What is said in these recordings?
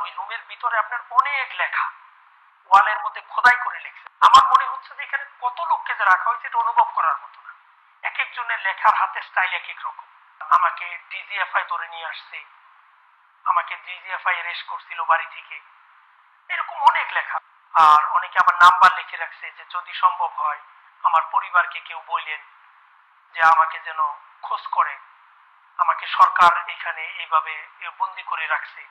ওই রুমের ভিতরে আপনার অনেক লেখা, ওয়ালের মধ্যে খোদাই করে লিখছে। আমার মনে হচ্ছে যে এখানে কত লোককে যে রাখা হয়েছে এটা অনুভব করার মতো না। এক একজনের লেখার হাতের স্টাইল এক এক রকম। আমাকে ডিজিএফআই ধরে নিয়ে আসছে, আমাকে ডিজিএফআই অ্যারেস্ট করছিল বাড়ি থেকে, এরকম অনেক লেখা। আর অনেকে আমার নাম্বার লিখে রাখছে যে যদি সম্ভব হয় আমার পরিবারকে কেউ বললেন যে আমাকে যেন খোঁজ করে, আমাকে সরকার এখানে এইভাবে বন্দি করে রাখছে।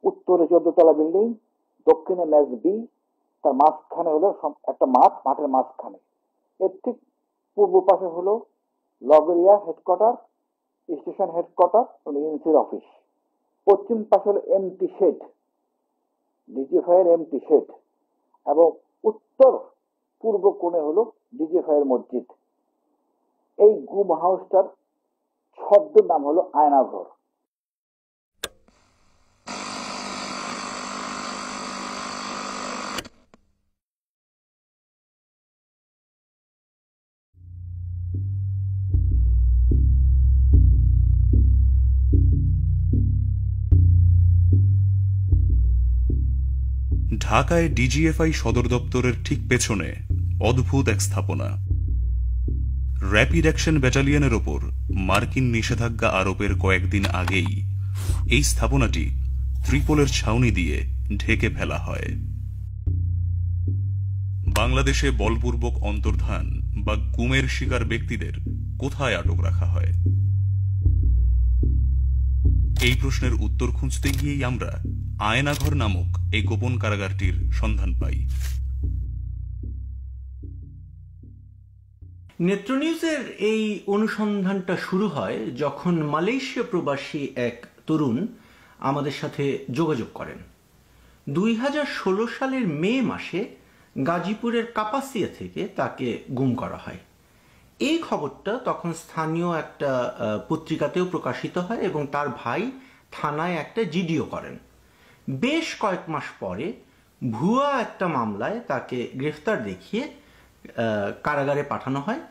উত্তরে 14 তলা বিল্ডিং, দক্ষিণে ম্যাচ বি, তার মাঝখানে হলো একটা মাঠ, মাঠের মাঝখানে। এর ঠিক পূর্ব পাশে হলো লগরিয়া হেডকোয়ার্টার, স্টেশন হেডকোয়ার্টার এবং এনসির অফিস। পশ্চিম পাশে হলো এমটি শেড, ডিজিএফআই এর এমটি শেড, এবং উত্তর পূর্ব কোণে হলো ডিজিএফআই এর মসজিদ। এই গুম হাউসটার শব্দ নাম হলো আয়নাঘর। ঢাকায় ডিজিএফআই সদর দপ্তরের ঠিক পেছনে অদ্ভুত এক স্থাপনা। র্যাপিড অ্যাকশন ব্যাটালিয়নের ওপর মার্কিন নিষেধাজ্ঞা আরোপের কয়েকদিন আগেই এই স্থাপনাটি ত্রিপোলের ছাউনি দিয়ে ঢেকে ফেলা হয়। বাংলাদেশে বলপূর্বক অন্তর্ধান বা গুমের শিকার ব্যক্তিদের কোথায় আটক রাখা হয়? এই প্রশ্নের উত্তর খুঁজতে গিয়েই আমরা আয়নাঘর নামক এই গোপন কারাগারটির সন্ধান পাই। নেত্রনিউজের এই অনুসন্ধানটা শুরু হয় যখন মালয়েশিয়া প্রবাসী এক তরুণ আমাদের সাথে যোগাযোগ করেন। 2016 সালের মে মাসে গাজীপুরের কাপাসিয়া থেকে তাকে গুম করা হয়। এই খবরটা তখন স্থানীয় একটা পত্রিকাতেও প্রকাশিত হয় এবং তার ভাই থানায় একটা জিডিও করেন। বেশ কয়েক মাস পরে ভুয়া একটা মামলায় তাকে গ্রেফতার দেখিয়ে কারাগারে পাঠানো হয়।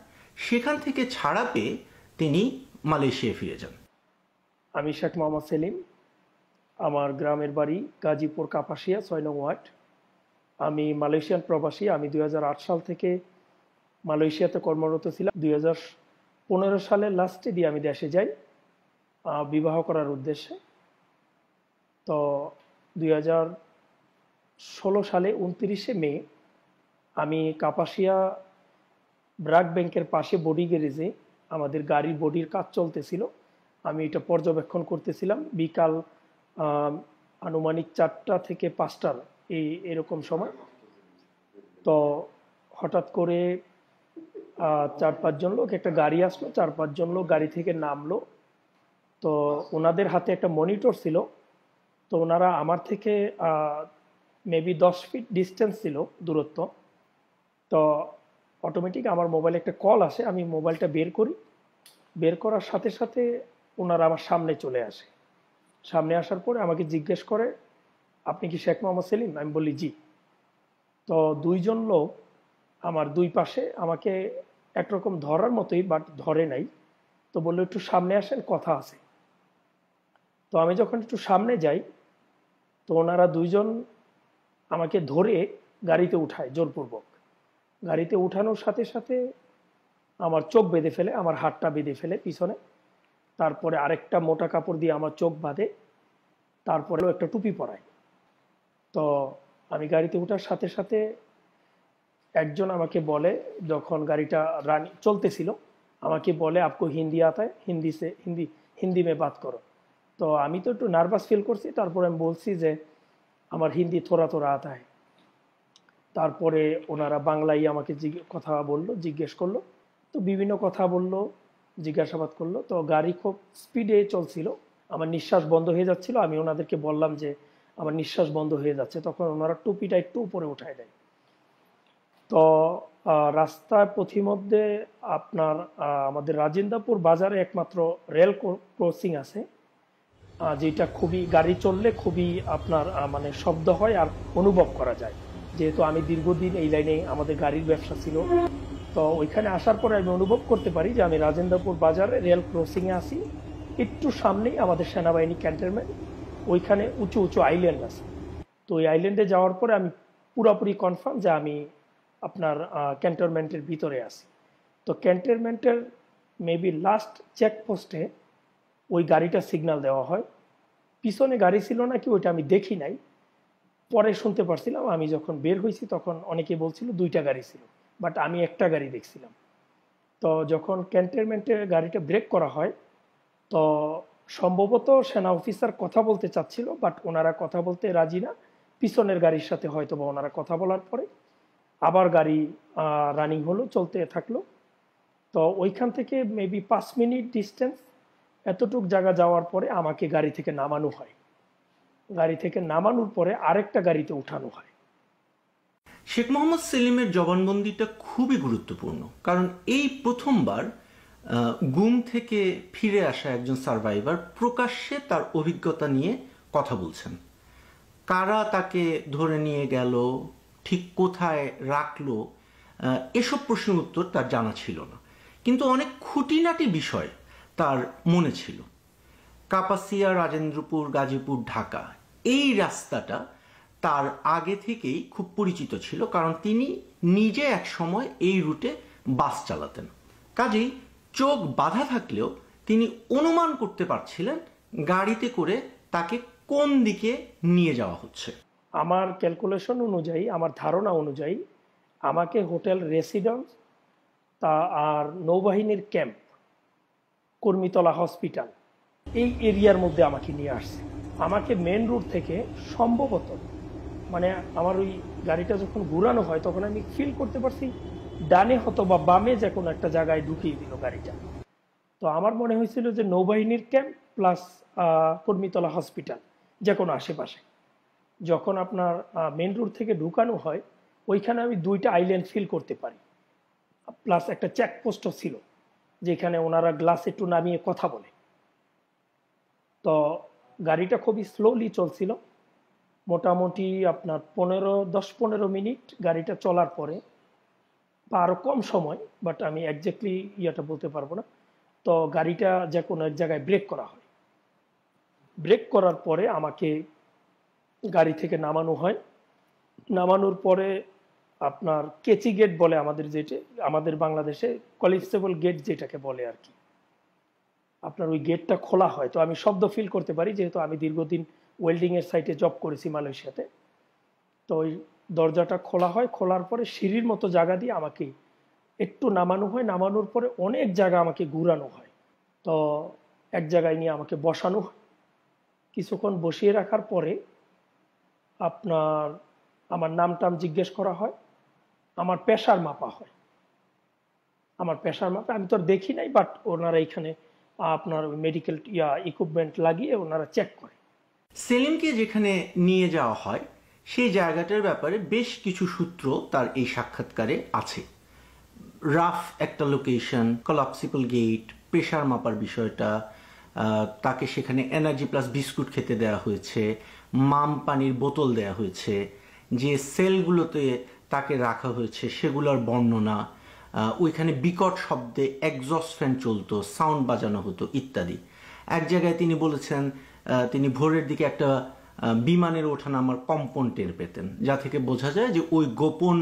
সেখান থেকে ছাড়া পেয়ে তিনি মালয়েশিয়ায় ফিরে যান। আমি শেখ মোহাম্মদ সেলিম, আমার গ্রামের বাড়ি গাজীপুর কাপাসিয়া 6 নং ওয়ার্ড। আমি মালয়েশিয়ান প্রবাসী। আমি 2008 সাল থেকে মালয়েশিয়াতে কর্মরত ছিলাম। 2015 সালের লাস্টে দিয়ে আমি দেশে যাই বিবাহ করার উদ্দেশ্যে। তো 2016 সালে 29শে মে আমি কাপাসিয়া ব্রাক ব্যাংকের পাশে বডি গ্যারেজে আমাদের গাড়ির বডির কাজ চলতেছিল। আমি এটা পর্যবেক্ষণ করতেছিলাম বিকাল আনুমানিক 4টা থেকে 5টার এরকম সময়। তো হঠাৎ করে 4-5 জন লোক, একটা গাড়ি আসলো, 4-5 জন লোক গাড়ি থেকে নামলো। তো ওনাদের হাতে একটা মনিটর ছিল। তো ওনারা আমার থেকে মেবি 10 ফিট ডিস্টেন্স ছিল দূরত্ব। তো অটোমেটিক আমার মোবাইলে একটা কল আসে। আমি মোবাইলটা বের করি, বের করার সাথে সাথে ওনারা আমার সামনে চলে আসে। সামনে আসার পরে আমাকে জিজ্ঞেস করে, আপনি কি শেখ মোহাম্মদ সেলিম? আমি বলি জি। তো 2 জন লোক আমার দুই পাশে আমাকে একরকম ধরার মতোই, বাট ধরে নাই। তো বললো একটু সামনে আসেন, কথা আছে। তো আমি যখন একটু সামনে যাই তো ওনারা 2 জন আমাকে ধরে গাড়িতে উঠায় জোরপূর্বক। গাড়িতে উঠানোর সাথে সাথে আমার চোখ বেঁধে ফেলে, আমার হাতটা বেঁধে ফেলে পিছনে। তারপরে আরেকটা মোটা কাপড় দিয়ে আমার চোখ বাঁধে, তারপরেও একটা টুপি পরায়। তো আমি গাড়িতে ওঠার সাথে সাথে একজন আমাকে বলে, যখন গাড়িটা চলতেছিল আমাকে বলে, আপকো হিন্দি আতা है, হিন্দি মে বাত করো। তো আমি তো একটু নার্ভাস ফিল করছি। তারপরে আমি বলছি যে আমার হিন্দি থোড়া থোড়া আতা है। তারপরে ওনারা বাংলায় আমাকে কথা বললো, জিজ্ঞেস করলো। তো বিভিন্ন কথা বললো, জিজ্ঞাসাবাদ করলো। তো গাড়ি খুব স্পিডে চলছিল, আমার নিঃশ্বাস বন্ধ হয়ে যাচ্ছিল। আমি ওনাদেরকে বললাম যে আমার নিঃশ্বাস বন্ধ হয়ে যাচ্ছে। তখন ওনারা টুপিটা একটু উপরে উঠায় দেয়। তো রাস্তার পথিমধ্যে আপনার আমাদের রাজেন্দ্রপুর বাজারে একমাত্র রেল ক্রসিং আছে, যেটা খুবই গাড়ি চললে খুবই আপনার মানে শব্দ হয় আর অনুভব করা যায়। যেহেতু আমি দীর্ঘদিন এই লাইনে আমাদের গাড়ির ব্যবসা ছিল। তো ওইখানে আসার পরে আমি অনুভব করতে পারি যে আমি রাজেন্দ্রপুর বাজারে রেল ক্রসিংয়ে আসি, একটু সামনেই আমাদের সেনাবাহিনী ক্যান্টনমেন্ট, ওইখানে উঁচু উঁচু আইল্যান্ড আছে। তো ওই আইল্যান্ডে যাওয়ার পরে আমি পুরোপুরি কনফার্ম যে আমি আপনার ক্যান্টনমেন্টের ভিতরে আছি। তো ক্যান্টনমেন্টের মেবি লাস্ট চেকপোস্টে ওই গাড়িটা সিগন্যাল দেওয়া হয়। পিছনে গাড়ি ছিল নাকি ওইটা আমি দেখি নাই, পরে শুনতে পারছিলাম। আমি যখন বের হয়েছি তখন অনেকে বলছিল 2টা গাড়ি ছিল, বাট আমি একটা গাড়ি দেখছিলাম। তো যখন ক্যান্টনমেন্টে গাড়িটা ব্রেক করা হয়, তো সম্ভবত সেনা অফিসার কথা বলতে চাচ্ছিল, বাট ওনারা কথা বলতে রাজি না। পিছনের গাড়ির সাথে হয়তো বা ওনারা কথা বলার পরে আবার গাড়ি রানিং হলো, চলতে থাকলো। তো ওইখান থেকে মেবি 5 মিনিট ডিস্টেন্স, এতটুক জায়গা যাওয়ার পরে আমাকে গাড়ি থেকে নামানো হয়। গাড়ি থেকে নামানোর পরে আরেকটা গাড়িতে উঠানো হয়। শেখ মোহাম্মদ সেলিমের জবানবন্দিটা খুবই গুরুত্বপূর্ণ, কারণ এই প্রথমবার গুম থেকে ফিরে আসা একজন সার্ভাইভার প্রকাশ্যে তার অভিজ্ঞতা নিয়ে কথা বলছেন। কারা তাকে ধরে নিয়ে গেল, ঠিক কোথায় রাখলো, এসব প্রশ্নের উত্তর তার জানা ছিল না, কিন্তু অনেক খুঁটিনাটি বিষয় তার মনে ছিল। কাপাসিয়া, রাজেন্দ্রপুর, গাজীপুর, ঢাকা, এই রাস্তাটা তার আগে থেকেই খুব পরিচিত ছিল, কারণ তিনি নিজে এক সময় এই রুটে বাস চালাতেন। কাজেই চোখ বাঁধা থাকলেও তিনি অনুমান করতে পারছিলেন গাড়িতে করে তাকে কোন দিকে নিয়ে যাওয়া হচ্ছে। আমার ক্যালকুলেশন অনুযায়ী, আমার ধারণা অনুযায়ী আমাকে হোটেল রেসিডেন্স আর নৌবাহিনীর ক্যাম্প, কর্মীতলা হসপিটাল, এই এরিয়ার মধ্যে আমাকে নিয়ে আসছে। আমাকে মেন রোড থেকে সম্ভবত, মানে আমার ওই গাড়িটা যখন ঘুরানো হয় তখন আমি ফিল করতে পারছি ডানে হতো বা বামে যে কোনো একটা জায়গায় ঢুকিয়ে দিল গাড়িটা। তো আমার মনে হয়েছিল যে নৌবাহিনীর ক্যাম্প প্লাস কর্মীতলা হসপিটাল, যে কোনো আশেপাশে। যখন আপনার মেন রোড থেকে ঢুকানো হয়, ওইখানে আমি 2টা আইল্যান্ড ফিল করতে পারি, প্লাস একটা চেকপোস্টও ছিল যেখানে ওনারা গ্লাস একটু নামিয়ে কথা বলে। তো গাড়িটা খুবই স্লোলি চলছিল, মোটামুটি আপনার 10-15 মিনিট গাড়িটা চলার পরে, বা আরও কম সময়, বাট আমি একজ্যাক্টলি ইয়েটা বলতে পারবো না। তো গাড়িটা যে কোনো এক জায়গায় ব্রেক করা হয়। ব্রেক করার পরে আমাকে গাড়ি থেকে নামানো হয়। নামানোর পরে আপনার কেচি গেট বলে আমাদের, যেটা আমাদের বাংলাদেশে কলিপসেবল গেট যেটাকে বলে আর কি, আপনার ওই গেটটা খোলা হয়। তো আমি শব্দ ফিল করতে পারি, যেহেতু আমি দীর্ঘদিন ওয়েল্ডিংয়ের সাইটে জব করেছি মালয়েশিয়াতে। তো ওই দরজাটা খোলা হয়, খোলার পরে সিঁড়ির মতো জায়গা দিয়ে আমাকে একটু নামানো হয়। নামানোর পরে অনেক জায়গা আমাকে ঘুরানো হয়। তো এক জায়গায় নিয়ে আমাকে বসানো হয়। কিছুক্ষণ বসিয়ে রাখার পরে আপনার আমার নাম টাম জিজ্ঞেস করা হয়, আমার প্রেশার মাপা হয়। আমার প্রেশার মাপা আমি তো আর দেখি নাই, বাট ওনারা এখানে আপনার মেডিকেল ইকুইপমেন্ট লাগিয়ে ওনারা চেক করে। সেলিমকে যেখানে নিয়ে যাওয়া হয় সেই জায়গাটার ব্যাপারে বেশ কিছু সূত্র তার এই সাক্ষাৎকারে আছে। রাফ একটা লোকেশন, কলাপসিবল গেট, প্রেশার মাপার বিষয়টা, তাকে সেখানে এনার্জি প্লাস বিস্কুট খেতে দেওয়া হয়েছে, মাম পানির বোতল দেওয়া হয়েছে, যে সেলগুলোতে তাকে রাখা হয়েছে সেগুলোর বর্ণনা, ওইখানে বিকট শব্দে এক্সস্ট ফ্যান চলতো, সাউন্ড বাজানো হতো ইত্যাদি। এক জায়গায় তিনি বলেছেন তিনি ভোরের দিকে একটা বিমানের ওঠানামার কম্পন টের পেতেন, যা থেকে বোঝা যায় যে ওই গোপন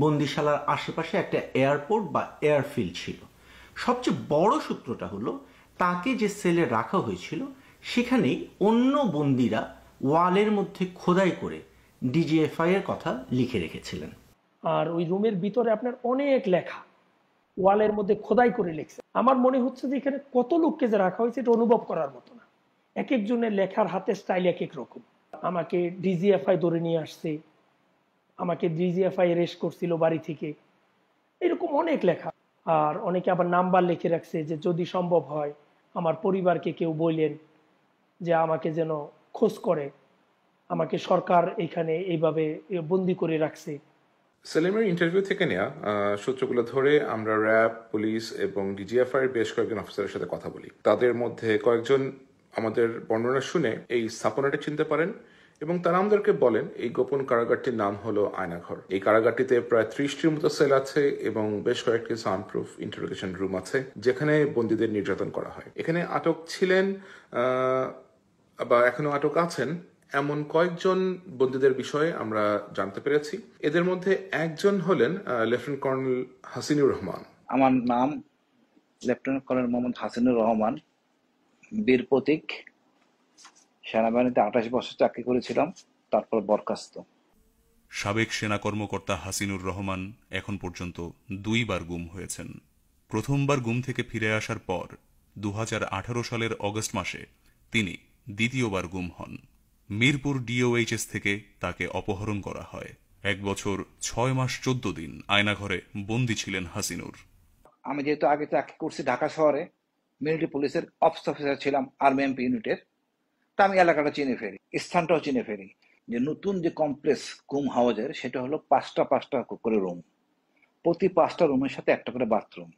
বন্দিশালার আশেপাশে একটা এয়ারপোর্ট বা এয়ারফিল্ড ছিল। সবচেয়ে বড় সূত্রটা হলো তাকে যে সেলে রাখা হয়েছিল সেখানেই অন্য বন্দিরা ওয়ালের মধ্যে খোদাই করে ডিজিএফআই এর কথা লিখে রেখেছিলেন। আর ওই রুমের ভিতরে আপনার অনেক লেখা ওয়ালের মধ্যে খোদাই করে লিখছে। আমার মনে হচ্ছে যে এখানে কত লোককে যে রাখা হয়েছে এটা অনুভব করার মতো না। এক একজনের লেখার হাতের স্টাইল এক এক রকম। আমাকে ডিজিএফআই ধরে নিয়ে আসছে, আমাকে ডিজিএফআই অ্যারেস্ট করছিল বাড়ি থেকে, এরকম অনেক লেখা। আর অনেকে আবার নাম্বার লিখে রাখছে যে যদি সম্ভব হয় আমার পরিবারকে কেউ বললেন যে আমাকে যেন খোঁজ করে, আমাকে সরকার এখানে এইভাবে বন্দি করে রাখছে। সেলিমের ইন্টারভিউ থেকে নেওয়া সূত্রগুলো ধরে আমরা র্যাব, পুলিশ এবং ডিজিএফআই বেশ কয়েকজন অফিসারের সাথে কথা বলি। তাদের মধ্যে কয়েকজন আমাদের বর্ণনা শুনে এই স্থাপনাটা চিনতে পারেন এবং তারা আমাদেরকে বলেন এই গোপন কারাগারটির নাম হলো আয়নাঘর। এই কারাগারটিতে প্রায় 30টির মতো সেল আছে এবং বেশ কয়েকটি সাউন্ড প্রুফ ইন্টারোগেশন রুম আছে যেখানে বন্দীদের নির্যাতন করা হয়। এখানে আটক ছিলেন বা এখনো আটক আছেন এমন কয়েকজন বন্দীদের বিষয়ে আমরা জানতে পেরেছি। এদের মধ্যে একজন হলেন লেফটেন্যান্ট কর্নেল হাসিনুর রহমান। আমার নাম লেফটেন্যান্ট কর্নেল মোহাম্মদ হাসিনুর রহমান, বীর প্রতীক। সেনাবাহিনীতে 28 বছর চাকরি করেছিলাম, তারপর বরখাস্ত। সাবেক সেনা কর্মকর্তা হাসিনুর রহমান এখন পর্যন্ত 2 বার গুম হয়েছেন। প্রথমবার গুম থেকে ফিরে আসার পর 2018 সালের অগস্ট মাসে তিনি দ্বিতীয়বার গুম হন। মিরপুর ডিওএইচএস থেকে তাকে অপহরণ করা হয়। 1 বছর 6 মাস 14 দিন আয়নাঘরে বন্দী ছিলেন হাসিনুর। আমি যেহেতু আগে চাকরি করছি ঢাকা শহরে, মিলিটারি পুলিশের অফিস অফিসার ছিলাম আর্মি এমপি ইউনিটের, তা আমি এলাকাটা চিনে ফেলি, স্থানটাও চিনে ফেলি। যে নতুন যে কমপ্লেক্স গুম হাউজের, সেটা হলো 5টা করে রুম, প্রতি 5টা রুমের সাথে একটা করে বাথরুম।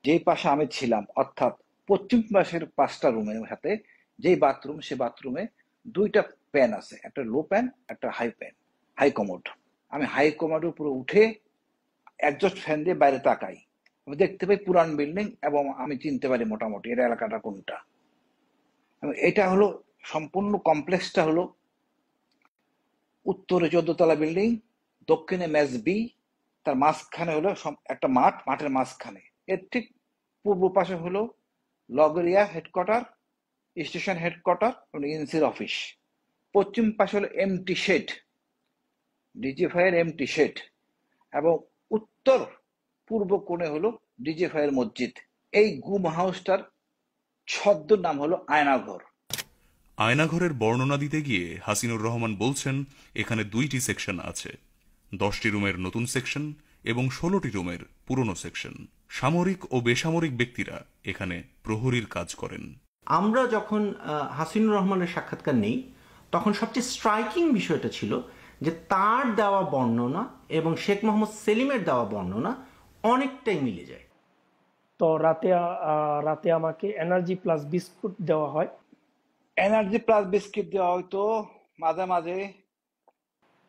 যেই পাশে আমি ছিলাম, অর্থাৎ পশ্চিম পাশের 5টা রুমের সাথে যেই বাথরুম, সে বাথরুমে 2টা প্যান আছে, একটা লো প্যান, একটা হাই প্যান, হাই কমোড। আমি হাই কমোডের উপরে উঠে একজস্ট ফ্যান দিয়ে বাইরে তাকাই, আমি দেখতে পাই পুরান বিল্ডিং এবং আমি চিনতে পারি মোটামুটি এর এলাকাটা কোনটা। এটা হলো সম্পূর্ণ কমপ্লেক্সটা হলো উত্তরে 14তলা বিল্ডিং, দক্ষিণে মেজ বি, তার মাঝখানে হলো একটা মাঠ, মাঠের মাঝখানে এর ঠিক পূর্ব পাশে হলো লগরিয়া হেডকোয়ার্টার, স্টেশন হেডকোয়ার্টার, ইএনসির অফিস। পশ্চিম পাশে হলো এমটি শেড, ডিজিএফআই এর এমটি শেড, এবং উত্তর পূর্ব কোণে হলো ডিজিএফআই এর মসজিদ। এই গুম হাউসটার ছদ্ম নাম হলো আয়নাঘর। আয়নাঘরের বর্ণনা দিতে গিয়ে হাসিনুর রহমান বলছেন, এখানে 2টি সেকশন আছে, 10টি রুমের নতুন সেকশন এবং 16টি রুমের পুরনো সেকশন। সামরিক ও বেসামরিক ব্যক্তিরা এখানে প্রহরীর কাজ করেন। আমরা যখন হাসিনুর রহমানের সাক্ষাৎকার নেই, তখন সবচেয়ে স্ট্রাইকিং বিষয়টা ছিল যে তার দেওয়া বর্ণনা এবং শেখ মোহাম্মদ সেলিমের দেওয়া বর্ণনা অনেকটাই মিলে যায়। তো রাতে আমাকে এনার্জি প্লাস বিস্কুট দেওয়া হয়। এনার্জি প্লাস বিস্কিট দেওয়া হয়তো মাঝে মাঝে।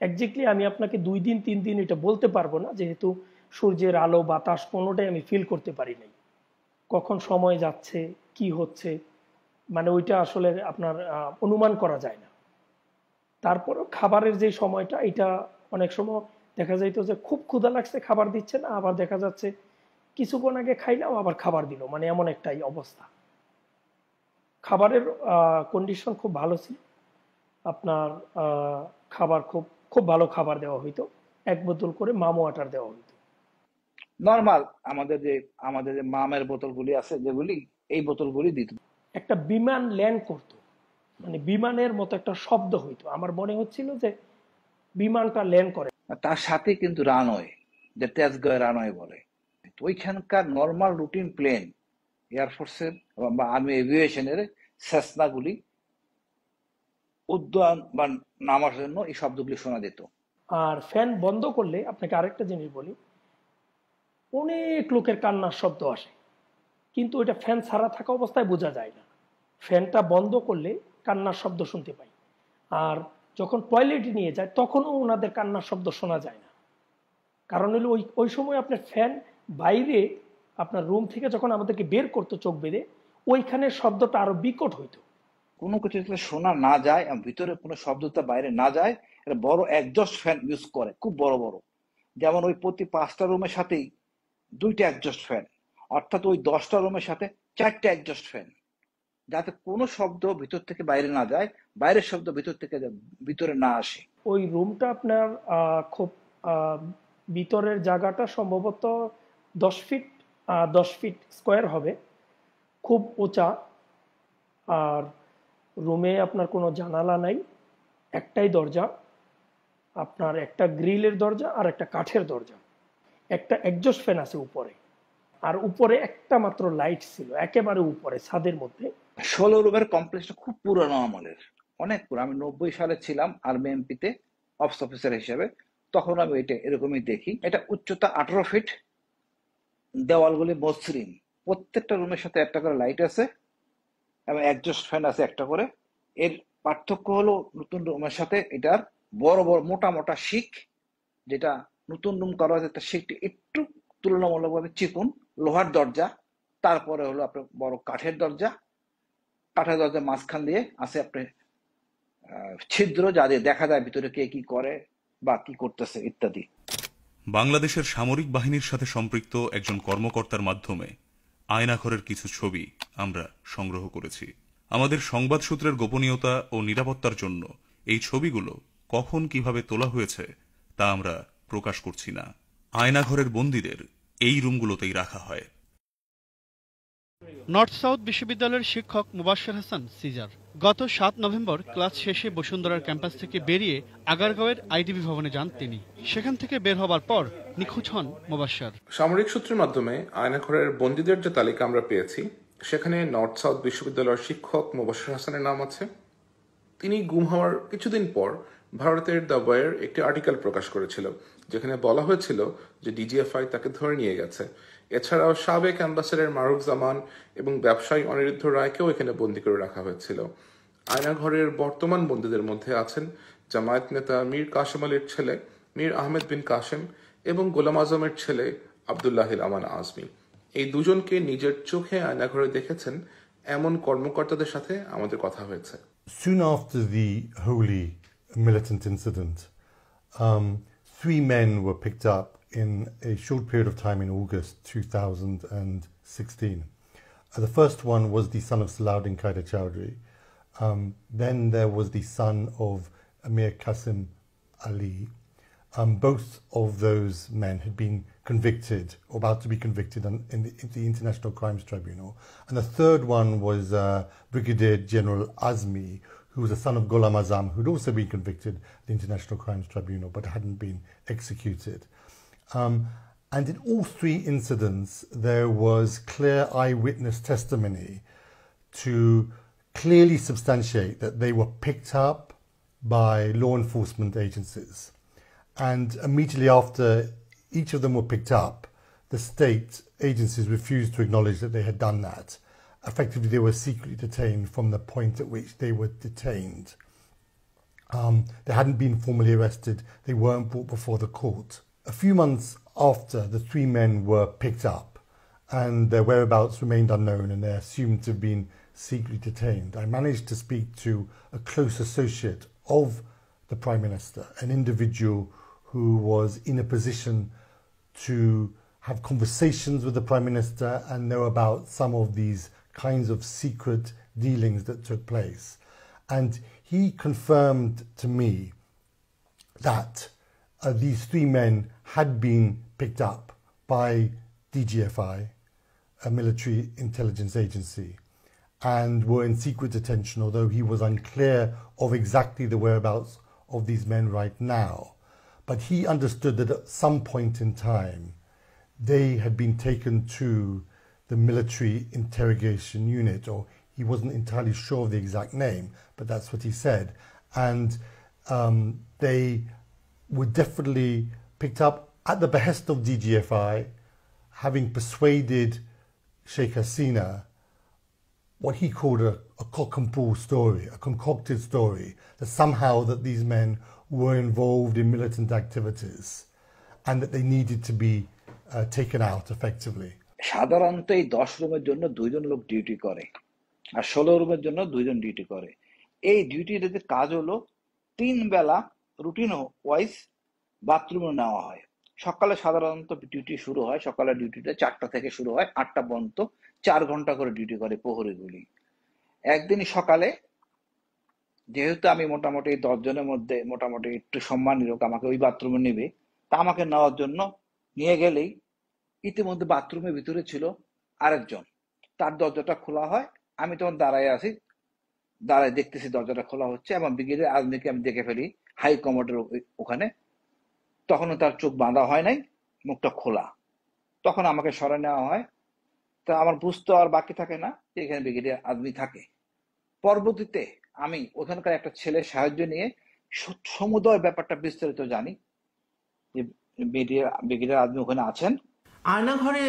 একজ্যাক্টলি আমি আপনাকে 2 দিন 3 দিন এটা বলতে পারবো না, যেহেতু সূর্যের আলো বাতাস কোনোটাই আমি ফিল করতে পারি নাই। কখন সময় যাচ্ছে, কি হচ্ছে, মানে ওইটা আসলে আপনার অনুমান করা যায় না। তারপরও খাবারের যে সময়টা, এটা অনেক সময় দেখা যাইত যে খুব ক্ষুধা লাগছে, খাবার দিচ্ছে না, আবার দেখা যাচ্ছে কিছুক্ষণ আগে খাইলাম আবার খাবার দিল, মানে এমন একটাই অবস্থা। খাবারের কন্ডিশন খুব ভালো ছিল, আপনার খাবার খুব ভালো খাবার দেওয়া হইতো, 1 বোতল করে মাম ওয়াটার দেওয়া হইতো। নর্মাল আমাদের যে মামের বোতলগুলি আছে, যেগুলি এই বোতলগুলি দিত। একটা বিমান ল্যান্ড করতো, মানে বিমানের মতো একটা শব্দ হইতো, আমার মনে হচ্ছিল যে বিমানটা ল্যান্ড করে। তার সাথে কিন্তু রানওয়ে, যে তেজগাঁও রানওয়ে বলে, ওইখানকার নর্মাল রুটিন প্লেন, এয়ারফোর্সের বা আর্মি এভিয়েশনের সেসনাগুলি উদ্যান বা নামার জন্য এই শব্দগুলি শোনা যেত। আর ফ্যান বন্ধ করলে, আপনাকে আরেকটা জিনিস বলি, অনেক লোকের কান্নার শব্দ আসে, কিন্তু ওইটা ফ্যান ছাড়া থাকা অবস্থায় বোঝা যায় না। ফ্যানটা বন্ধ করলে কান্নার শব্দ শুনতে পাই। আর যখন টয়লেটে নিয়ে যায় তখনও ওনাদের কান্নার শব্দ শোনা যায় না। কারণ হলো ওই সময় আপনার ফ্যান বাইরে আপনার রুম থেকে যখন আমাদেরকে বের করতো চোখ বেঁধে, ওইখানে শব্দটা আরো বিকট হইতো। কোনো কিছু শোনা না যায়, ভিতরে কোনো শব্দটা বাইরে না যায়, এটা বড় একজস্ট ফ্যান ইউজ করে, খুব বড় বড়। যেমন ওই প্রতি 5টা রুমের সাথেই 2টা একজস্ট ফ্যান, অর্থাৎ ওই 10টা রুমের সাথে 4টা একজস্ট ফ্যান, যাতে কোনো শব্দ ভিতর থেকে বাইরে না যায়, বাইরের শব্দ ভিতর থেকে ভিতরে না আসে। ওই রুমটা আপনার খুব ভিতরের জায়গাটা সম্ভবত 10 ফিট স্কোয়ার হবে, খুব উঁচা। আর রুমে আপনার কোনো জানালা নাই, একটাই দরজা, আপনার একটা গ্রিলের দরজা আর একটা কাঠের দরজা, একটা এক্সজস্ট ফ্যান আছে উপরে, আর উপরে একটা মাত্র লাইট ছিল একেবারে উপরে ছাদের মধ্যে। 16 রুমের কমপ্লেক্সটা খুব পুরানো আমলের, অনেক পুরো। আমি 90 সালে ছিলাম আর্মি এমপিতে অফিস অফিসার হিসেবে, তখন আমি এটা এরকমই দেখি। এটা উচ্চতা 18 ফিট, দেওয়ালগুলি মসৃণ, প্রত্যেকটা রুমের সাথে একটা করে লাইট আছে এবং একজস্ট ফ্যান আছে একটা করে। এর পার্থক্য হলো নতুন রুমের সাথে এটার বড় বড় মোটা মোটা শিক, যেটা নতুন রুম করা হয়েছে তার শিকটি একটু তুলনামূলকভাবে চিকন, লোহার দরজা, তারপরে হলো আপনার বড় কাঠের দরজা, কাঠের দরজা মাঝখান দিয়ে আছে আপনার ছিদ্র, যা দিয়ে দেখা যায় ভিতরে কে কি করে বা কি করতেছে ইত্যাদি। বাংলাদেশের সামরিক বাহিনীর সাথে সম্পৃক্ত একজন কর্মকর্তার মাধ্যমে আয়নাঘরের কিছু ছবি আমরা সংগ্রহ করেছি। আমাদের সংবাদ সূত্রের গোপনীয়তা ও নিরাপত্তার জন্য এই ছবিগুলো কখন কিভাবে তোলা হয়েছে তা আমরা প্রকাশ করছি না। আয়নাঘরের বন্দীদের এই রুমগুলোতেই রাখা হয়। নর্থ সাউথ বিশ্ববিদ্যালয়ের শিক্ষক মুবাশ্বের হাসান সিজার গত 7 নভেম্বর ক্লাস শেষে বসুন্ধরার ক্যাম্পাস থেকে বেরিয়ে আগারগাঁওয়ের আইডিবি ভবনে যান তিনি। সেখান থেকে বের হবার পর নিখোঁজ হন মুবাশ্বের। সামরিক সূত্রের মাধ্যমে আয়নাঘরের বন্দীদের যে তালিকা আমরা পেয়েছি সেখানে নর্থ সাউথ বিশ্ববিদ্যালয়ের শিক্ষক মুবাশ্বের হাসানের নাম আছে। তিনি গুম হওয়ার কিছুদিন পর ভারতের দ্য ওয়্যার একটি আর্টিকেল প্রকাশ করেছিল, যেখানে বলা হয়েছিল যে ডিজিএফআই তাকে ধরে নিয়ে গেছে। এছাড়াও সাবেক অ্যাম্বাসেডর মারুফ জামান এবং ব্যবসায়ী অনিরুদ্ধ রায়কেও এখানে বন্দী করে রাখা হয়েছিল। আয়নাঘরের বর্তমান বন্দীদের মধ্যে আছেন জামায়াত নেতা মীর কাসেম আলীর ছেলে মীর আহমেদ বিন কাসেম এবং গোলাম আজমের ছেলে আবদুল্লাহিল আমান আজমি। এই দুজনকে নিজের চোখে আয়নাঘরে দেখেছেন এমন কর্মকর্তাদের সাথে আমাদের কথা হয়েছে। Soon after the Holy militant incident, 3 men were picked up in a short period of time in August 2016. The first one was the son of Salahuddin Qaeda Chowdhury. Then there was the son of Amir Qasim Ali. Both of those men had been convicted, or about to be convicted in the International Crimes Tribunal. And the third one was Brigadier General Azmi, who was a son of Ghulam Azam, who'd also been convicted at the International Crimes Tribunal, but hadn't been executed. And in all 3 incidents, there was clear eyewitness testimony to clearly substantiate that they were picked up by law enforcement agencies. And immediately after each of them were picked up, the state agencies refused to acknowledge that they had done that. Effectively, they were secretly detained from the point at which they were detained. They hadn't been formally arrested. They weren't brought before the court. A few months after the 3 men were picked up and their whereabouts remained unknown and they're assumed to have been secretly detained, I managed to speak to a close associate of the Prime Minister, an individual who was in a position to have conversations with the Prime Minister and know about some of these kinds of secret dealings that took place. And he confirmed to me that these 3 men had been picked up by DGFI, a military intelligence agency, and were in secret detention, although he was unclear of exactly the whereabouts of these men right now. But he understood that at some point in time, they had been taken to the military interrogation unit, or he wasn't entirely sure of the exact name, but that's what he said. And they were definitely picked up at the behest of DGFI, having persuaded Sheikh Hasina what he called a cock and bull story, a concocted story, that somehow that these men were involved in militant activities and that they needed to be taken out effectively. সাধারণত এই 10 রুমের জন্য 2 জন লোক duty করে আর 16 রুমের জন্য 2 জন duty করে। এই ডিউটির যে কাজ হলো 3 বেলা রুটিন ওয়াইজ বাথরুমে নেওয়া হয়। সকালে সাধারণত ডিউটি শুরু হয়, সকালে ডিউটিটা 4টা থেকে শুরু হয় 8টা পর্যন্ত, 4 ঘন্টা করে ডিউটি করে প্রহরীগুলি। একদিন সকালে যেহেতু আমি মোটামুটি 10 জনের মধ্যে মোটামুটি একটু সম্মানী লোক, আমাকে ওই বাথরুমে নেবে, তা আমাকে নেওয়ার জন্য নিয়ে গেলেই ইতিমধ্যে বাথরুমের ভিতরে ছিল আরেকজন, তার দরজাটা খোলা হয়। আমি তখন দাঁড়ায় আছি, দাঁড়ায় দেখতেছি দরজাটা খোলা হচ্ছে এবং ব্রিগেডিয়ার আজমিকে আমি দেখে ফেলি হাই কমান্ডের ওখানে। তখনও তার চোখ বাঁধা হয় নাই, মুখটা খোলা। তখন আমাকে সরায় নেওয়া হয়। তা আমার বুঝতে আর বাকি থাকে না যে এখানে ব্রিগেডিয়ার আজমি থাকে। পরবর্তীতে আমি ওখানকার একটা ছেলের সাহায্য নিয়ে সমুদয় ব্যাপারটা বিস্তারিত জানি যে ব্রিগেডিয়ার আজমি ওখানে আছেন। আয়নাঘরে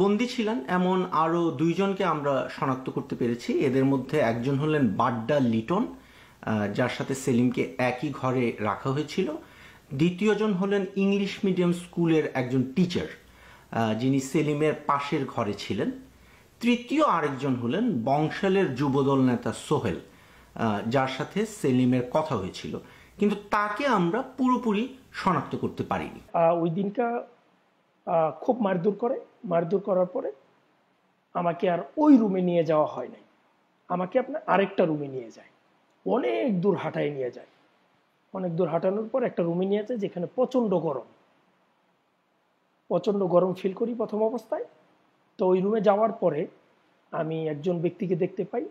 বন্দী ছিলেন এমন আরো 2 জনকে আমরা শনাক্ত করতে পেরেছি। এদের মধ্যে একজন হলেন বাড্ডা লিটন, যার সাথে সেলিমকে একই ঘরে রাখা হয়েছিল। দ্বিতীয়জন হলেন ইংলিশ মিডিয়াম স্কুলের একজন টিচার, যিনি সেলিমের পাশের ঘরে ছিলেন। তৃতীয় আরেকজন হলেন বংশালের যুবদল নেতা সোহেল, যার সাথে সেলিমের কথা হয়েছিল, কিন্তু তাকে আমরা পুরোপুরি শনাক্ত করতে পারিনি। ওই দিনকা খুব মারধর করার পরে আমাকে আর ওই রুমে নিয়ে যাওয়া হয় নাই, আমাকে আপনার আরেকটা রুমে নিয়ে যায়, অনেক দূর হাঁটায় নিয়ে যায়। অনেক দূর হাঁটানোর পর একটা রুমে নিয়ে যায় যেখানে প্রচণ্ড গরম ফিল করি প্রথম অবস্থায়। তো ওই রুমে যাওয়ার পরে আমি একজন ব্যক্তিকে দেখতে পাই।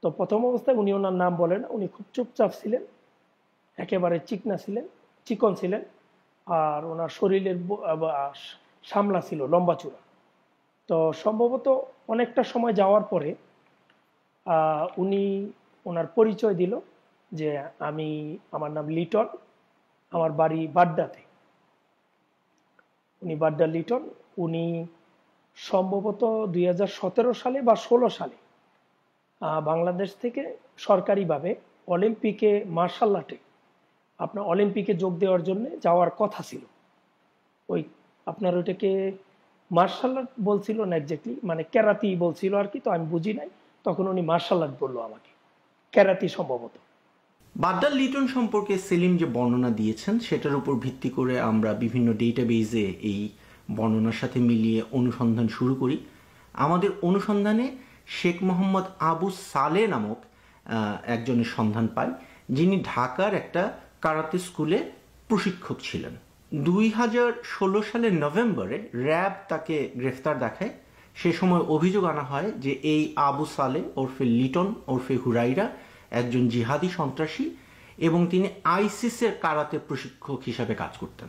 তো প্রথম অবস্থায় উনি ওনার নাম বলেন, উনি খুব চুপচাপ ছিলেন, একেবারে চিকন ছিলেন, আর ওনার শরীরের সামলা ছিল, লম্বা চূড়া। তো সম্ভবত অনেকটা সময় যাওয়ার পরে উনি ওনার পরিচয় দিল যে আমার নাম লিটন, আমার বাড়ি বাড্ডাতে। উনি বাড্ডা লিটন। উনি সম্ভবত 2017 সালে বা 16 সালে বাংলাদেশ থেকে সরকারিভাবে অলিম্পিকে মার্শাল আর্টে অলিম্পিকে যোগ দেওয়ার জন্য যাওয়ার কথা ছিল। ওই আপনার ওইটাকে মার্শাল আর্ট বলছিল না এক্স্যাক্টলি, মানে ক্যারাতি বলছিল আর কি। তো আমি বুঝি নাই, তখন উনি মার্শাল আর্ট বললো আমাকে, ক্যারাতি সম্ভবত। বাড্ডা লিটন সম্পর্কে সেলিম যে বর্ণনা দিয়েছেন সেটার উপর ভিত্তি করে আমরা বিভিন্ন ডেটাবেজে এই বর্ণনার সাথে মিলিয়ে অনুসন্ধান শুরু করি। আমাদের অনুসন্ধানে শেখ মোহাম্মদ আবু সালে নামক একজনের সন্ধান পাই, যিনি ঢাকার একটা কারাতে স্কুলে প্রশিক্ষক ছিলেন। 2016 সালের নভেম্বরে র্যাব তাকে গ্রেফতার দেখায়। সে সময় অভিযোগ আনা হয় যে এই আবু সালে ওরফে লিটন ওরফে হুরাইরা একজন জিহাদি সন্ত্রাসী এবং তিনি আইসিসের কারাতে প্রশিক্ষক হিসাবে কাজ করতেন।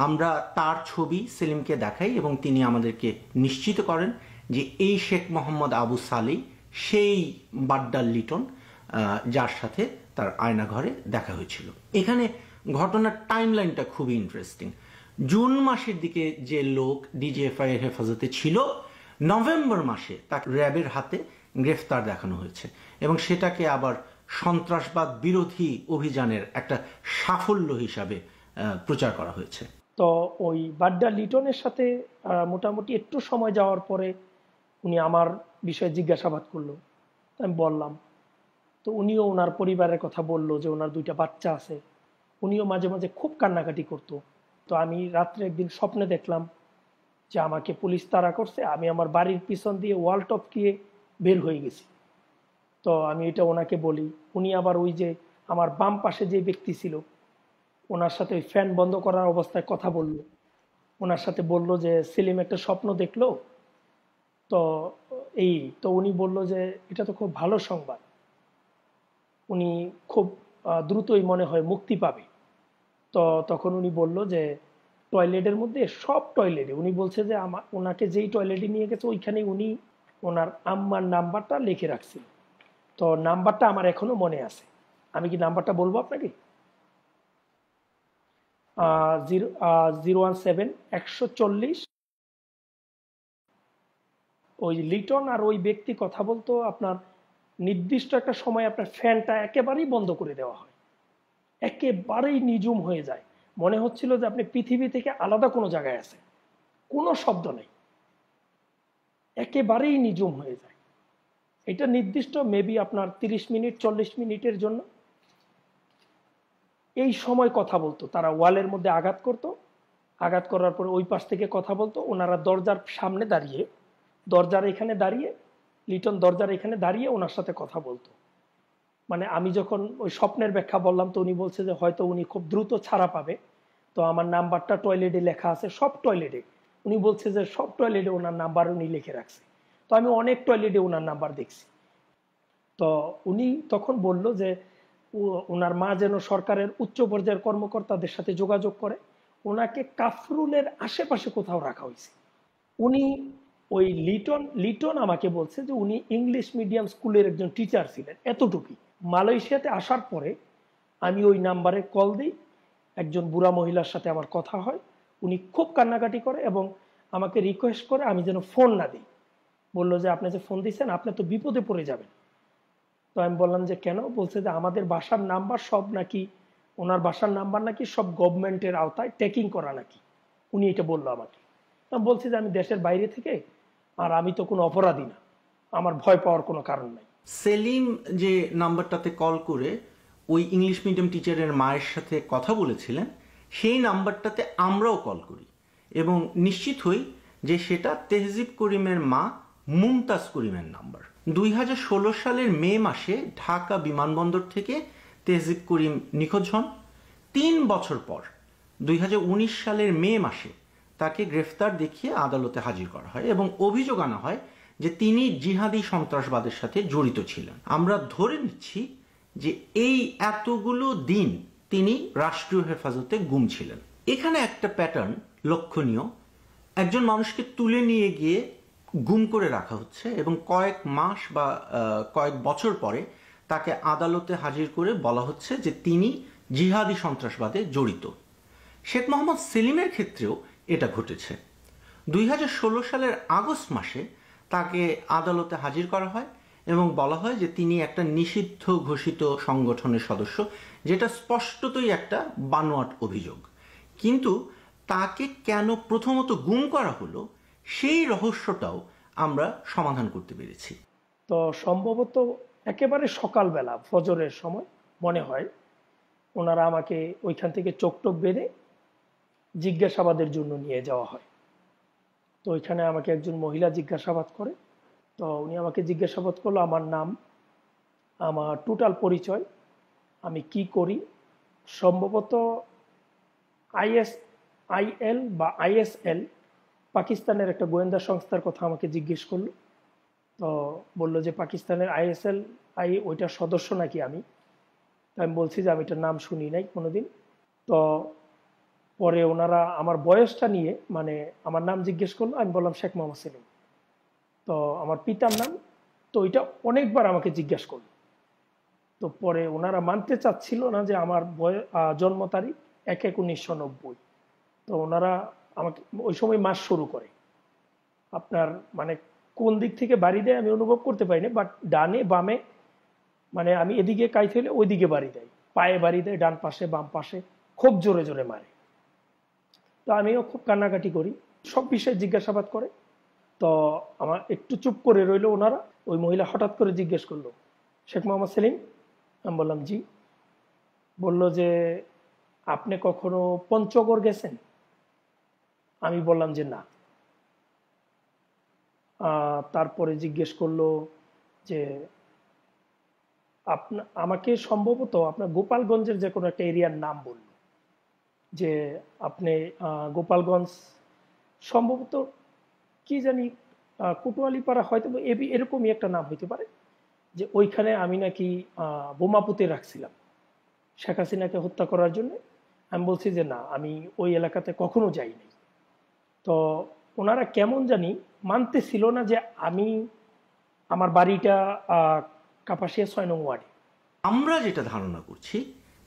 আমরা তার ছবি সেলিমকে দেখাই এবং তিনি আমাদেরকে নিশ্চিত করেন যে এই শেখ মোহাম্মদ আবু সালেই সেই বাড্ডা লিটন যার সাথে তার আয়নাঘরে দেখা হয়েছিল। এখানে ঘটনার টাইমলাইনটা খুবই ইন্টারেস্টিং। জুন মাসের দিকে যে লোক ডিজিএফআই এর হেফাজতে ছিল, নভেম্বর মাসে তাকে র্যাবের হাতে গ্রেফতার দেখানো হয়েছে এবং সেটাকে আবার সন্ত্রাসবাদ বিরোধী অভিযানের একটা সাফল্য হিসাবে প্রচার করা হয়েছে। তো ওই বাড্ডা লিটনের সাথে মোটামুটি একটু সময় যাওয়ার পরে উনি আমার বিষয়ে জিজ্ঞাসাবাদ করলো। আমি বললাম, তো উনিও ওনার পরিবারের কথা বলল যে ওনার 2টা বাচ্চা আছে। উনিও মাঝে মাঝে খুব কান্নাকাটি করতো। তো আমি রাত্রে একদিন স্বপ্নে দেখলাম যে আমাকে পুলিশ তাড়া করছে, আমি আমার বাড়ির পিছন দিয়ে ওয়াল টপকিয়ে বের হয়ে গেছি। তো আমি এটা ওনাকে বলি। উনি আবার ওই যে আমার বাম পাশে যে ব্যক্তি ছিল ওনার সাথে ওই ফ্যান বন্ধ করার অবস্থায় কথা বলল। ওনার সাথে বলল যে সেলিম একটা স্বপ্ন দেখলো। তো উনি বলল যে এটা তো খুব ভালো সংবাদ, উনি খুব দ্রুতই মনে হয় মুক্তি পাবে। তো তখন উনি বলল যে টয়লেটের মধ্যে সব টয়লেটে, উনি বলছে যে ওনাকে যেই টয়লেটে নিয়ে গেছে ওইখানে উনি ওনার আম্মার নাম্বারটা লিখে রাখছিল। তো নাম্বারটা আমার এখনো মনে আছে। আমি কি নাম্বারটা বলবো আপনাকে? 017-140। ওই লিটন আর ওই ব্যক্তি কথা বলতো, আপনার নির্দিষ্ট একটা সময় আপনার ফ্যানটা একেবারেই বন্ধ করে দেওয়া হয়, একেবারেই নিঝুম হয়ে যায়, মনে হচ্ছিল যে আপনি পৃথিবী থেকে আলাদা কোনো জায়গায় আছেন, কোনো শব্দ নেই, একেবারেই নিঝুম হয়ে যায়। এটা নির্দিষ্ট মেবি আপনার 30 মিনিট 40 মিনিটের জন্য এই সময় কথা বলতো। তারা ওয়ালের মধ্যে আঘাত করতো, আঘাত করার পরে ওই পাশ থেকে কথা বলতো। ওনারা দরজার সামনে দাঁড়িয়ে, লিটন দরজার এখানে দাঁড়িয়ে ওনার সাথে কথা বলতো। মানে আমি যখন ওই স্বপ্নের ব্যাখ্যা বললাম তো উনি বলছে যে হয়তো উনি খুব দ্রুত ছাড়া পাবে। তো আমার নাম্বারটা টয়লেটে লেখা আছে, সব টয়লেটে। উনি বলছে যে সব টয়লেটে ওনার নাম্বার উনি লিখে রাখছে। তো আমি অনেক টয়লেটে ওনার নাম্বার দেখছি। তো উনি তখন বলল যে ওনার মা যেন সরকারের উচ্চ পর্যায়ের কর্মকর্তাদের সাথে যোগাযোগ করে, ওনাকে কাফরুলের আশেপাশে কোথাও রাখা হয়েছে। উনি ওই লিটন আমাকে বলছে যে উনি ইংলিশ মিডিয়াম স্কুলের একজন টিচার ছিলেন, এতটুকুই। মালয়েশিয়াতে আসার পরে আমি ওই নাম্বারে কল দিই, একজন বুড়া মহিলার সাথে আমার কথা হয়। উনি খুব কান্নাকাটি করে এবং আমাকে রিকোয়েস্ট করে আমি যেন ফোন না দিই। বললো যে আপনি যে ফোন দিচ্ছেন আপনি তো বিপদে পড়ে যাবেন। তো আমি বললাম যে কেন? বলছে যে আমাদের বাসার নাম্বার সব নাকি, ওনার বাসার নাম্বার নাকি সব গভর্নমেন্টের আওতায় ট্যাকিং করা নাকি, উনি এটা বললো আমাকে। আমি বলছি যে আমি দেশের বাইরে থেকে, আর আমি তো কোনো অপরাধী না, আমার ভয় পাওয়ার কোনো কারণ নাই। সেলিম যে নাম্বারটাতে কল করে ওই ইংলিশ মিডিয়াম টিচারের মায়ের সাথে কথা বলেছিলেন, সেই নাম্বারটাতে আমরাও কল করি এবং নিশ্চিত হই যে সেটা তেহজিব করিমের মা মুমতাজ করিমের নাম্বার। 2016 সালের মে মাসে ঢাকা বিমানবন্দর থেকে তেহজিব করিম নিখোঁজ হন। 3 বছর পর 2019 সালের মে মাসে তাকে গ্রেফতার দেখিয়ে আদালতে হাজির করা হয় এবং অভিযোগ আনা হয় যে তিনি জিহাদি সন্ত্রাসবাদের সাথে জড়িত ছিলেন। আমরা ধরে নিচ্ছি যে এই এতগুলো দিন তিনি রাষ্ট্রীয় হেফাজতে গুম ছিলেন। এখানে একটা প্যাটার্ন লক্ষণীয়, একজন মানুষকে তুলে নিয়ে গিয়ে গুম করে রাখা হচ্ছে এবং কয়েক মাস বা কয়েক বছর পরে তাকে আদালতে হাজির করে বলা হচ্ছে যে তিনি জিহাদি সন্ত্রাসবাদে জড়িত। শেখ মোহাম্মদ সেলিমের ক্ষেত্রেও এটা ঘটেছে। 2016 সালের আগস্ট মাসে তাকে আদালতে হাজির করা হয় এবং বলা হয় যে তিনি একটা নিষিদ্ধ ঘোষিত সংগঠনের সদস্য, যেটা স্পষ্টতই একটা বানোয়াট অভিযোগ। কিন্তু তাকে কেন প্রথমত গুম করা হলো সেই রহস্যটাও আমরা সমাধান করতে পেরেছি। তো সম্ভবত একেবারে সকালবেলা ফজরের সময় মনে হয় ওনারা আমাকে ওইখান থেকে চোখটোক বেঁধে জিজ্ঞাসাবাদের জন্য নিয়ে যাওয়া হয়। তো ওইখানে আমাকে একজন মহিলা জিজ্ঞাসাবাদ করে। তো উনি আমাকে জিজ্ঞাসাবাদ করলো আমার নাম, আমার টোটাল পরিচয়, আমি কি করি, সম্ভবত ISIL বা ISL পাকিস্তানের একটা গোয়েন্দা সংস্থার কথা আমাকে জিজ্ঞেস করলো। তো বললো যে পাকিস্তানের ISL ওইটার সদস্য নাকি আমি। তো আমি বলছি যে আমি এটার নাম শুনি নাই কোনোদিন। তো পরে ওনারা আমার বয়সটা নিয়ে, মানে আমার নাম জিজ্ঞেস করলো, আমি বললাম শেখ মোহাম্মদ সেলিম। তো আমার পিতার নাম, তো এটা অনেকবার আমাকে জিজ্ঞেস করলো। তো পরে ওনারা মানতে চাচ্ছিল না যে আমার জন্ম তারিখ 1/1/1990। তো ওনারা আমাকে ওই সময় মাস শুরু করে, আপনার মানে কোন দিক থেকে বাড়ি দেয় আমি অনুভব করতে পারিনি, বাট ডানে বামে, মানে আমি এদিকে কাইতে হলে ওইদিকে বাড়ি দেয়, পায়ে বাড়ি দেয়, ডান পাশে বাম পাশে, খুব জোরে জোরে মারে। তো আমিও খুব কান্নাকাটি করি, সব বিষয়ে জিজ্ঞাসাবাদ করে। তো আমার একটু চুপ করে রইল ওনারা। ওই মহিলা হঠাৎ করে জিজ্ঞেস করলো, শেখ মোহাম্মদ সেলিম? আমি বললাম জি। বলল যে আপনি কখনো পঞ্চগড় গেছেন? আমি বললাম যে না। তারপরে জিজ্ঞেস করলো যে আমাকে সম্ভবত আপনার গোপালগঞ্জের যে কোনো একটা এরিয়ার নাম বলল, যে আপনি গোপালগঞ্জ সম্ভবত কি জানি কোতোয়ালিপাড়া হয়তো এরকমই একটা নাম হইতে পারে, যে ওইখানে আমি নাকি বোমা পুঁতে রাখছিলাম শেখ হাসিনাকে হত্যা করার জন্য। আমি বলছি যে না, আমি ওই এলাকাতে কখনো যাইনি। তো ওনারা কেমন জানি মানতেছিল না যে আমি, আমার বাড়িটা কাপাসিয়া 6 নং ওয়ার্ডে। আমরা যেটা ধারণা করছি,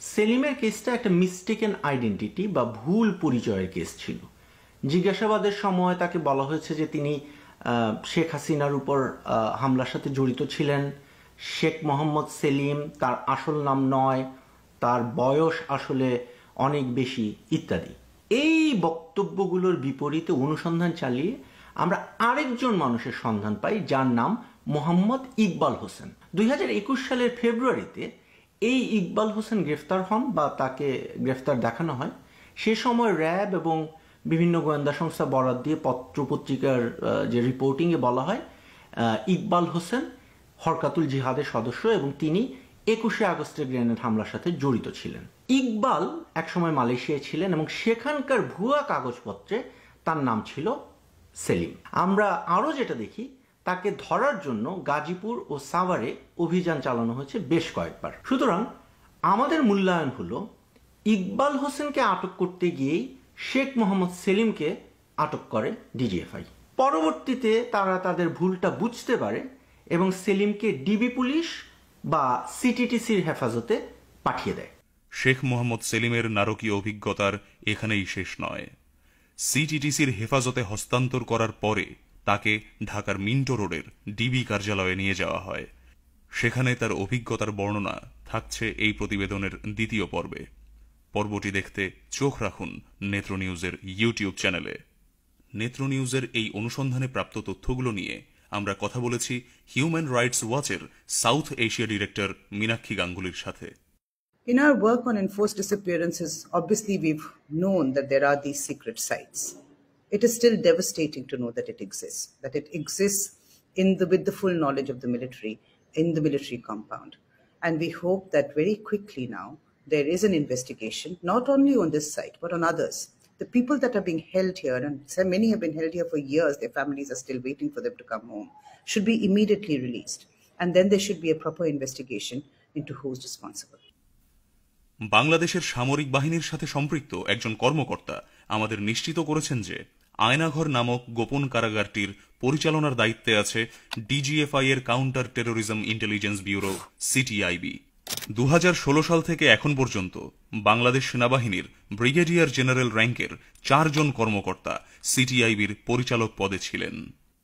সেলিমের কেসটা একটা মিস্টেকেন আইডেন্টিটি বা ভুল পরিচয়ের কেস ছিল। জিজ্ঞাসাবাদের সময় তাকে বলা হয়েছে যে তিনি শেখ হাসিনার উপর হামলার সাথে জড়িত ছিলেন। শেখ মোহাম্মদ সেলিম তার আসল নাম নয়, তার বয়স আসলে অনেক বেশি ইত্যাদি। এই বক্তব্যগুলোর বিপরীতে অনুসন্ধান চালিয়ে আমরা আরেকজন মানুষের সন্ধান পাই যার নাম মোহাম্মদ ইকবাল হোসেন। 2021 সালের ফেব্রুয়ারিতে এই ইকবাল হোসেন গ্রেফতার হন বা তাকে গ্রেফতার দেখানো হয়। সে সময় র্যাব এবং বিভিন্ন গোয়েন্দা সংস্থা বরাত দিয়ে পত্রপত্রিকার যে রিপোর্টিংয়ে বলা হয় ইকবাল হোসেন হরকাতুল জিহাদের সদস্য এবং তিনি 21শে আগস্টের গ্রেনেড হামলার সাথে জড়িত ছিলেন। ইকবাল একসময় মালয়েশিয়ায় ছিলেন এবং সেখানকার ভুয়া কাগজপত্রে তার নাম ছিল সেলিম। আমরা আরও যেটা দেখি, তাকে ধরার জন্য গাজীপুর ও সাভারে অভিযান চালানো হয়েছে বেশ কয়েকবার। সুতরাং আমাদের মূল্যায়ন হলো ইকবাল হোসেনকে আটক করতে গিয়েই শেখ মোহাম্মদ সেলিমকে আটক করে ডিজিএফআই। পরবর্তীতে তারা তাদের ভুলটা বুঝতে পারে এবং সেলিমকে ডিবি পুলিশ বা সিটিটিসির হেফাজতে পাঠিয়ে দেয়। শেখ মোহাম্মদ সেলিমের নারকীয় অভিজ্ঞতার এখানেই শেষ নয়। সিটিটিসির হেফাজতে হস্তান্তর করার পরে তাকে ঢাকার মিন্টো রোডের ডিবি কার্যালয়ে নিয়ে যাওয়া হয়। সেখানে তার অভিজ্ঞতার বর্ণনা থাকছে এই প্রতিবেদনের দ্বিতীয় পর্বে। পর্বটি দেখতে চোখ রাখুন নেত্র নিউজের ইউটিউব চ্যানেলে। নেত্র নিউজের এই অনুসন্ধানে প্রাপ্ত তথ্যগুলো নিয়ে আমরা কথা বলেছি হিউম্যান রাইটস ওয়াচের সাউথ এশিয়া ডিরেক্টর মীনাক্ষী গাঙ্গুলির সাথে। In our work on enforced disappearances, obviously we've known that there are these secret sites. It is still devastating to know that it exists with the full knowledge of the military in the military compound. And we hope that very quickly now there is an investigation, not only on this site, but on others. The people that are being held here, and so many have been held here for years, their families are still waiting for them to come home, should be immediately released. And then there should be a proper investigation into who's responsible. বাংলাদেশের সামরিক বাহিনীর সাথে সম্পৃক্ত একজন কর্মকর্তা আমাদের নিশ্চিত করেছেন যে আয়নাঘর নামক গোপন কারাগারটির পরিচালনার দায়িত্বে আছে ডিজিএফআই এর counter terrorism intelligence bureau CTIB. 2016 সাল থেকে এখন পর্যন্ত বাংলাদেশ সেনাবাহিনীর ব্রিগেডিয়ার জেনারেল র্যাঙ্কের 4 জন কর্মকর্তা সিটিআইবির পরিচালক পদে ছিলেন।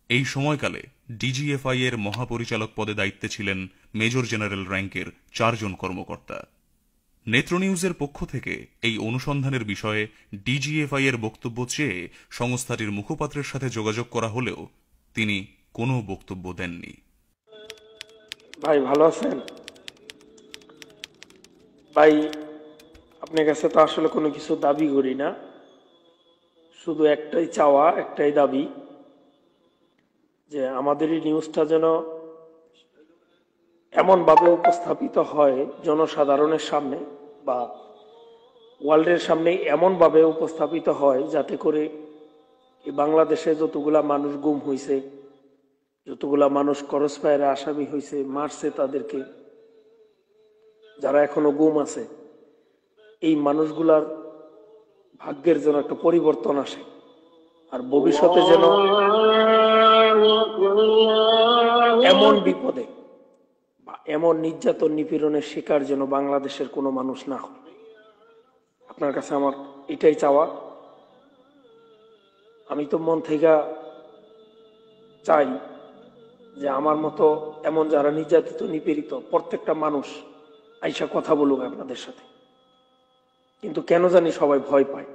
এই সময়কালে ডিজিএফআই এর মহাপরিচালক পদে দায়িত্বে ছিলেন মেজর জেনারেল র্যাঙ্কের 4 জন কর্মকর্তা। নেত্র নিউজের পক্ষ থেকে এই অনুসন্ধানের বিষয়ে ডিজিএফআই এর বক্তব্য চেয়ে সংস্থাটির মুখপাত্রের সাথে যোগাযোগ করা হলেও তিনি কোনো বক্তব্য দেননি। ভাই ভালো আছেন? ভাই আপনার কাছে তো আসলে কোনো কিছু দাবি করি না, শুধু একটাই চাওয়া, একটাই দাবি, যে আমাদের এই নিউজটা যেন এমন ভাবে উপস্থাপিত হয় জনসাধারণের সামনে বা ওয়ার্ল্ডের সামনে, এমন ভাবে উপস্থাপিত হয় যাতে করে এই বাংলাদেশে যতগুলা মানুষ গুম হয়েছে, যতগুলা মানুষ ক্রস ফায়ারে আসামি হয়েছে, মারছে তাদেরকে, যারা এখনো গুম আছে, এই মানুষগুলার ভাগ্যের যেন একটা পরিবর্তন আসে, আর ভবিষ্যতে যেন এমন বিপদে এমন নির্যাতন নিপীড়নের শিকার যেন বাংলাদেশের কোনো মানুষ না হয়। আপনার কাছে আমার এটাই চাওয়া। আমি তো মন থেকে চাই যে আমার মতো এমন যারা নির্যাতিত নিপীড়িত প্রত্যেকটা মানুষ আইসা কথা বলুক আপনাদের সাথে, কিন্তু কেন জানি সবাই ভয় পায়।